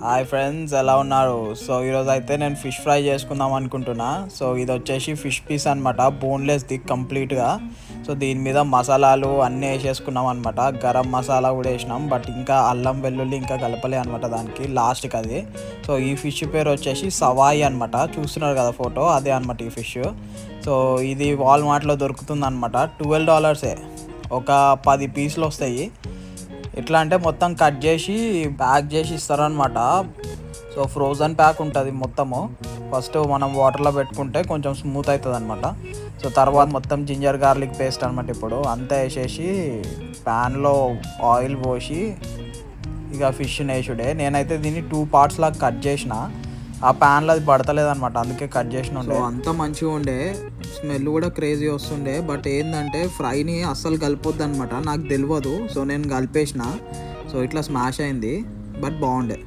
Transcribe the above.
Hi friends, ఎలా ఉన్నారు? So ఈరోజు అయితే నేను ఫిష్ ఫ్రై చేసుకుందాం అనుకుంటున్నా. సో ఇది వచ్చేసి ఫిష్ పీస్ అనమాట, బోన్లెస్ది కంప్లీట్గా. సో దీని మీద మసాలాలు అన్నీ వేసేసుకున్నాం అనమాట. గరం మసాలా కూడా వేసినాం, బట్ ఇంకా అల్లం వెల్లుల్లి ఇంకా కలపలే అనమాట దానికి లాస్ట్కి అది. సో ఈ ఫిష్ పేరు వచ్చేసి సవాయి అనమాట. చూస్తున్నారు కదా ఫోటో, అదే అనమాట ఈ ఫిష్. సో ఇది వాల్మార్ట్లో దొరుకుతుంది అనమాట. $12 ఒక 10 పీసులు వస్తాయి. ఎట్లా అంటే మొత్తం కట్ చేసి ప్యాక్ చేసి ఇస్తారనమాట. సో ఫ్రోజన్ ప్యాక్ ఉంటుంది మొత్తము. ఫస్ట్ మనం వాటర్లో పెట్టుకుంటే కొంచెం స్మూత్ అవుతుంది అనమాట. సో తర్వాత మొత్తం జింజర్ గార్లిక్ పేస్ట్ అనమాట. ఇప్పుడు అంతా వేసేసి ప్యాన్లో ఆయిల్ పోసి ఇక ఫిష్ని వేసుడే. నేనైతే దీన్ని 2 parts లాగా కట్ చేసిన. ఆ ప్యాన్లో అది పడతలేదనమాట, అందుకే కట్ చేసిన ఉండే. అంతా మంచిగా ఉండే, స్మెల్ కూడా క్రేజీ వస్తుండే. బట్ ఏంటంటే ఫ్రైని అస్సలు కలిపొద్దు అనమాట, నాకు తెలియదు. సో నేను కలిపేసిన, సో ఇట్లా స్మాష్ అయింది, బట్ బాగుండే.